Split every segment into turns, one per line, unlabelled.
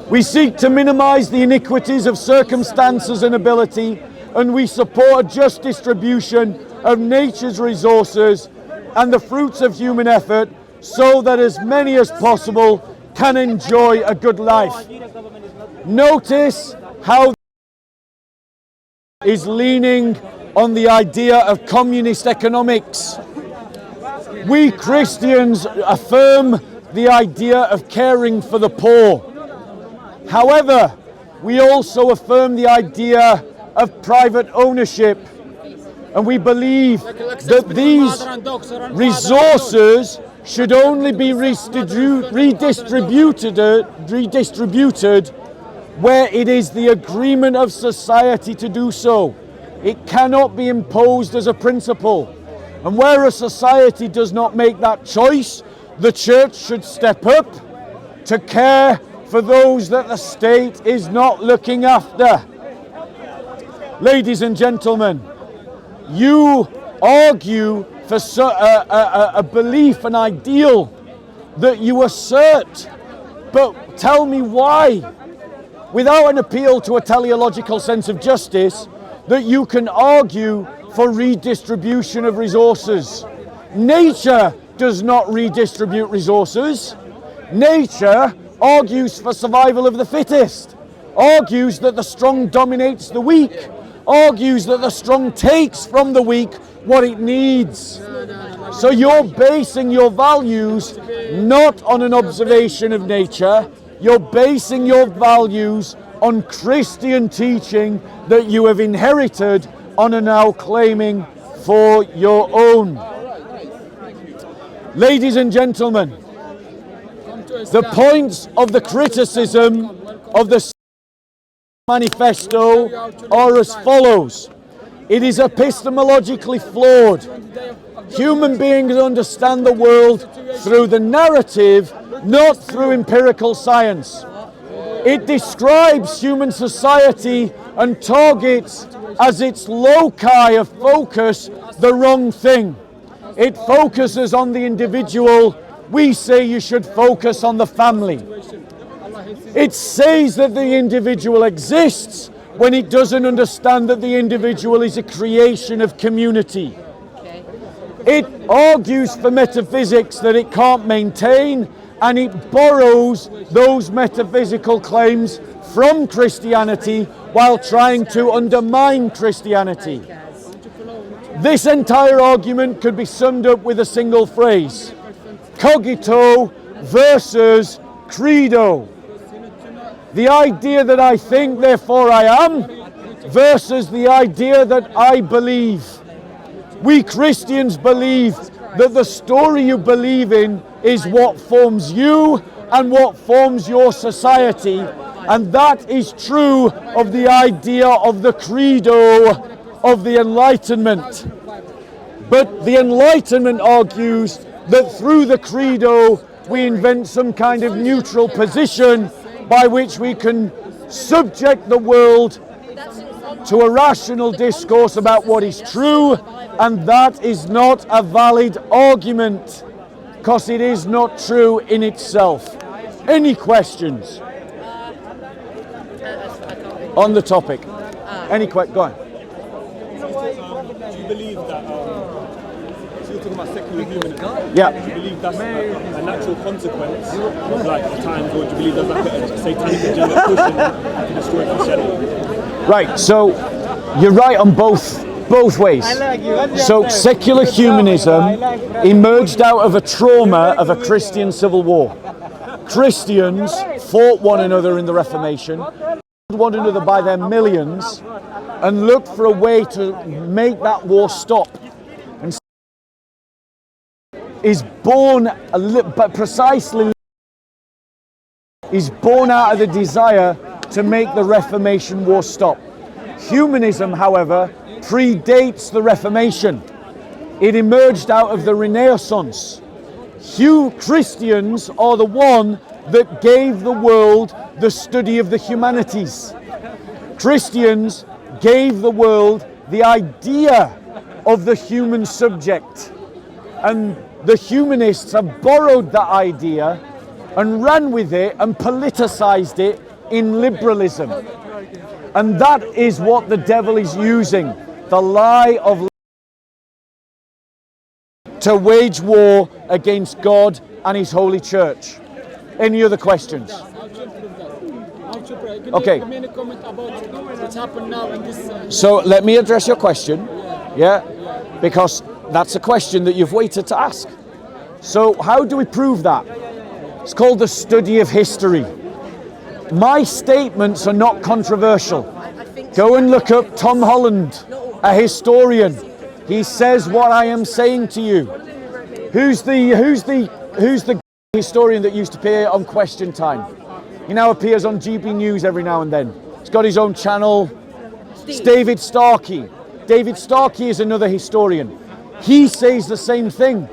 We seek to minimize the iniquities of circumstances and ability, and we support a just distribution of nature's resources and the fruits of human effort so that as many as possible can enjoy a good life. Notice how is leaning on the idea of communist economics. We Christians affirm the idea of caring for the poor. However, we also affirm the idea of private ownership, and we believe that these resources should only be redistributed where it is the agreement of society to do so. It cannot be imposed as a principle. And where a society does not make that choice, the church should step up to care for those that the state is not looking after. Ladies and gentlemen, you argue for a belief, an ideal that you assert, but tell me why, without an appeal to a teleological sense of justice, that you can argue for redistribution of resources. Nature does not redistribute resources. Nature argues for survival of the fittest, argues that the strong dominates the weak, argues that the strong takes from the weak what it needs. So you're basing your values not on an observation of nature, you're basing your values on Christian teaching that you have inherited and are now claiming for your own. Ladies and gentlemen, the points of the criticism of the manifesto are as follows. It is epistemologically flawed. Human beings understand the world through the narrative, not through empirical science. It describes human society and targets as its loci of focus the wrong thing. It focuses on the individual. We say you should focus on the family. It says that the individual exists when it doesn't understand that the individual is a creation of community. It argues for metaphysics that it can't maintain, and it borrows those metaphysical claims from Christianity while trying to undermine Christianity. This entire argument could be summed up with a single phrase: cogito versus credo. The idea that I think, therefore I am, versus the idea that I believe. We Christians believe that the story you believe in is what forms you and what forms your society, and that is true of the idea of the credo of the Enlightenment. But the Enlightenment argues that through the credo we invent some kind of neutral position by which we can subject the world to a rational discourse about what is true, and that is not a valid argument because it is not true in itself. Any questions on the topic? Any questions? Go on.
Do you believe that, so you're talking about secular humanism?
Yeah.
Do you believe that's a natural consequence of like the times, or do you believe there's like a satanic agenda pushing to destroy Christianity?
Right, so you're right on both ways. So secular humanism emerged out of a trauma of a Christian civil war. Christians fought one another in the Reformation, one another by their millions, and looked for a way to make that war stop. And is born is born out of the desire to make the Reformation war stop. Humanism, however, predates the Reformation. It emerged out of the Renaissance. Christians are the one that gave the world the study of the humanities. Christians gave the world the idea of the human subject. And the humanists have borrowed that idea and ran with it and politicized it in liberalism. And that is what the devil is using, the lie of to wage war against God and his holy church. Any other questions? Okay. So let me address your question. Yeah, because that's a question that you've waited to ask. So how do we prove that? It's called the study of history. My statements are not controversial. Go and look up Tom Holland, a historian. He says what I am saying to you. Who's the historian that used to appear on Question Time? He now appears on GB News every now and then. He's got his own channel. It's David Starkey. David Starkey is another historian. He says the same thing.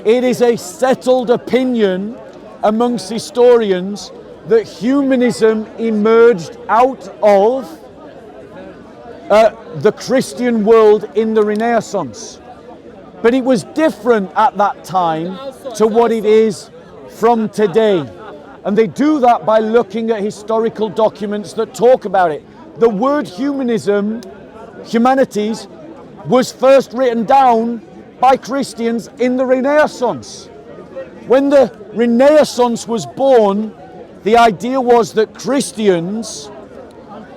It is a settled opinion amongst historians that humanism emerged out of the Christian world in the Renaissance. But it was different at that time to what it is from today. And they do that by looking at historical documents that talk about it. The word humanism, humanities, was first written down by Christians in the Renaissance. When the Renaissance was born, the idea was that Christians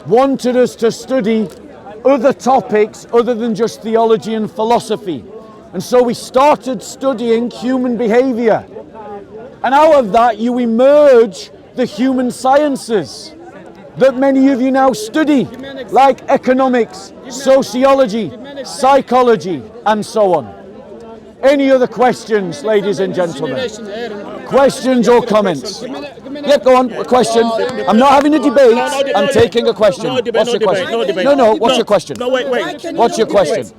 wanted us to study other topics other than just theology and philosophy. And so we started studying human behavior. And out of that, you emerge the human sciences that many of you now study, like economics, sociology, psychology, and so on. Any other questions, ladies and gentlemen? Questions or comments? Yeah, go on, a question. I'm not having a debate, I'm taking a question. What's your question? No, what's your question?
No, wait.
What's your question?